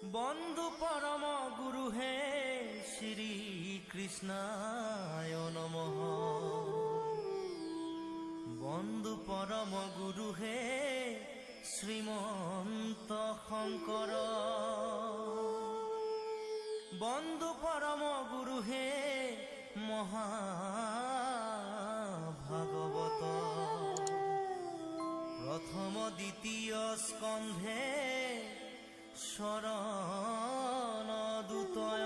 বন্ধু পরম গুরু হে শ্রী কৃষ্ণায় নমঃ। বন্ধু পরম গুরু হে শ্রীমন্ত শঙ্কর। বন্ধু পরম গুরু হে মহাভাগবত। প্রথম দ্বিতীয় স্কন্ধে শরণ দুতয়।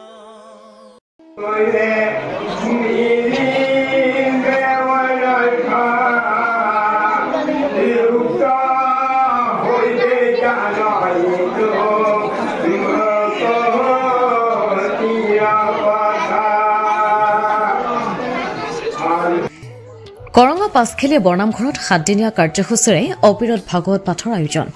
কৰঙা পাঁচখেলীয়া বৰনামঘৰত 7দিনীয়া কাৰ্যসূচীৰে অবিৰত ভাগৱত পাঠৰ আয়োজন।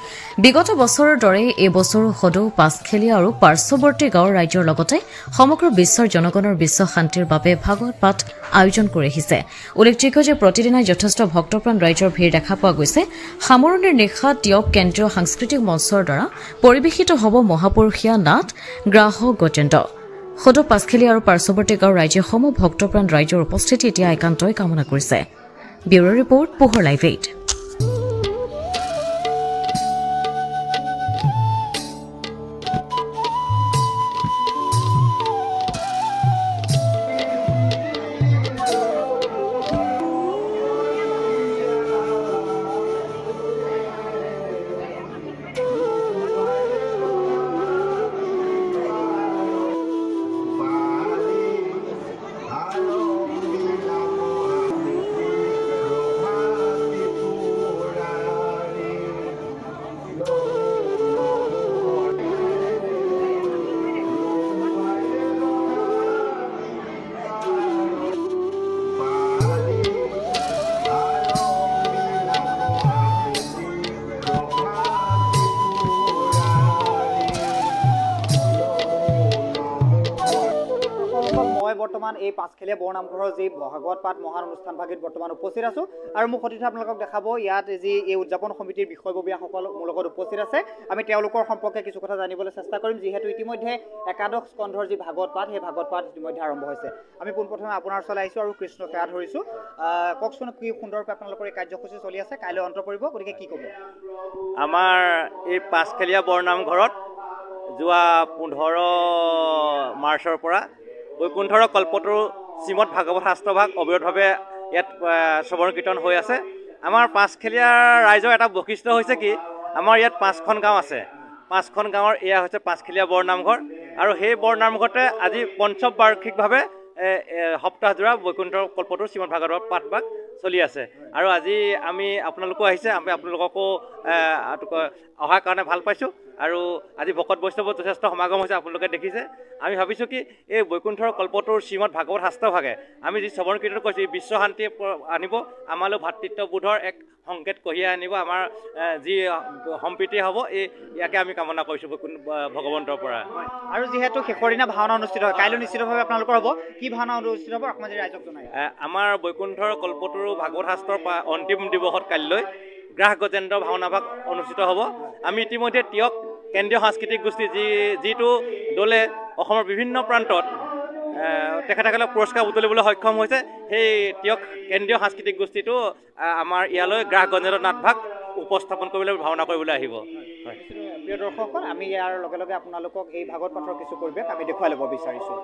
বিগত বছৰৰ দৰে এই বছৰো সদৌ পাঁচখেলীয়া আৰু পাৰ্শ্বৱৰ্তী গাঁৱৰ ৰাইজৰ লগতে সমগ্ৰ বিশ্বৰ জনগণৰ বিশ্ব শান্তিৰ বাবে ভাগৱত পাঠ আয়োজন কৰি আহিছে। উল্লেখযোগ্য যে প্ৰতিদিনাই যথেষ্ট ভক্তপ্ৰাণ ৰাইজৰ ভিৰ দেখা পোৱা গৈছে। সামৰণিৰ নিশা টিয়ক কেন্দ্ৰীয় সাংস্কৃতিক মঞ্চৰ দ্বাৰা পৰিৱেশিত হ'ব মহাপুৰুষীয়া নাট গ্ৰাহ গজেন্দ্ৰ। সদৌ পাঁচখেলীয়া আৰু পাৰ্শ্বৱৰ্তী গাঁৱৰ ৰাইজে সমূহ ভক্তপ্ৰাণ ৰাইজৰ উপস্থিতি এতিয়া একান্তই কামনা কৰিছে। ব্যুৰো ৰিপৰ্ট, পোহৰ লাইভ 8। বৰ্তমান এই পাঁচখেলীয়া বৰনামঘৰৰ যি ভাগৱত পাঠ মহান অনুষ্ঠান ভাগিত বৰ্তমান উপস্থিত আছো আৰু মোক সতীৰ্থ আপোনালোকক দেখাব ইয়াত যি এই উদযাপন সমিতিৰ বিষয়ববীয়াসকল মোৰ লগত উপস্থিত আছে। আমি তেওঁলোকৰ সম্পৰ্কে কিছু কথা জানিবলৈ চেষ্টা কৰিম, যিহেতু ইতিমধ্যে একাদশ স্কন্ধৰ যি ভাগৱত পাঠ সেই ভাগৱত পাঠ ইতিমধ্যে আৰম্ভ হৈছে। আমি পোনপ্ৰথমে আপোনাৰ ওচৰলৈ আহিছোঁ আৰু কৃষ্ণ সেৱা ধৰিছোঁ। কওকচোন কি সুন্দৰকৈ আপোনালোকৰ এই কাৰ্যসূচী চলি আছে, কাইলৈ অন্ত পৰিব, গতিকে কি ক'ব? আমাৰ এই পাঁচখেলীয়া বৰনামঘৰত যোৱা 15 মাৰ্চৰ পৰা বৈকুণ্ঠৰ কল্পতৰু শ্ৰীমদ ভাগৱত শাস্ত্ৰভাগ অবিৰতভাৱে ইয়াত শ্ৰৱণ কীৰ্তন হৈ আছে। আমাৰ পাঁচখেলীয়া ৰাইজৰ এটা বৈশিষ্ট্য হৈছে কি, আমাৰ ইয়াত 5খন গাঁও আছে। 5খন গাঁৱৰ এয়া হৈছে পাঁচখেলীয়া বৰনামঘৰ আৰু সেই বৰনামঘৰতে আজি পঞ্চবাৰ্ষিকভাৱে সপ্তাহজোৰা বৈকুণ্ঠৰ কল্পতৰু শ্ৰীমদ ভাগৱত পাঠভাগ চলি আছে। আৰু আজি আপোনালোকো আহিছে, আমি আপোনালোককো অহাৰ কাৰণে ভাল পাইছোঁ। আৰু আজি ভকত বৈষ্ণৱৰ যথেষ্ট সমাগম হৈছে, আপোনালোকে দেখিছে। আমি ভাবিছোঁ কি এই বৈকুণ্ঠৰ কল্পতৰুৰ শ্ৰীমদ ভাগৱত শাস্ত্ৰভাগে আমি যি শ্ৰৱণ কীৰ্তন কৰিছোঁ এই বিশ্ব শান্তি আনিব, আমালৈ ভাতৃত্ববোধৰ এক সংকেত কঢ়িয়াই আনিব, আমাৰ যি সম্প্ৰীতি হ'ব ইয়াকে আমি কামনা কৰিছোঁ ভগৱন্তৰ পৰা। আৰু যিহেতু শেষৰ দিনা ভাওনা অনুষ্ঠিত হয়, কাইলৈ নিশ্চিতভাৱে আপোনালোকৰ হ'ব, কি ভাওনা অনুষ্ঠিত হ'ব অকণমান ৰাইজক জনায়? আমাৰ বৈকুণ্ঠৰ কল্পতৰু ভাগৱত শাস্ত্ৰৰ অন্তিম দিৱসত কাইলৈ গ্ৰাহ গজেন্দ্ৰ ভাওনাভাগ অনুষ্ঠিত হ'ব। আমি ইতিমধ্যে টিয়ক কেন্দ্ৰীয় সাংস্কৃতিক গোষ্ঠী যিটো দলে অসমৰ বিভিন্ন প্ৰান্তত তেখেতসকলক পুৰস্কাৰ বুটলিবলৈ সক্ষম হৈছে, সেই টিয়ক কেন্দ্ৰীয় সাংস্কৃতিক গোষ্ঠীটো আমাৰ ইয়ালৈ গ্ৰাহ গজেন্দ্ৰ নাটভাগ উপস্থাপন কৰিবলৈ ভাওনা কৰিবলৈ আহিব। প্ৰিয় দৰ্শকসকল, আমি ইয়াৰ লগে লগে আপোনালোকক এই ভাগৱত পাঠৰ কিছু পৰিৱেশ আমি দেখুৱাই ল'ব বিচাৰিছোঁ।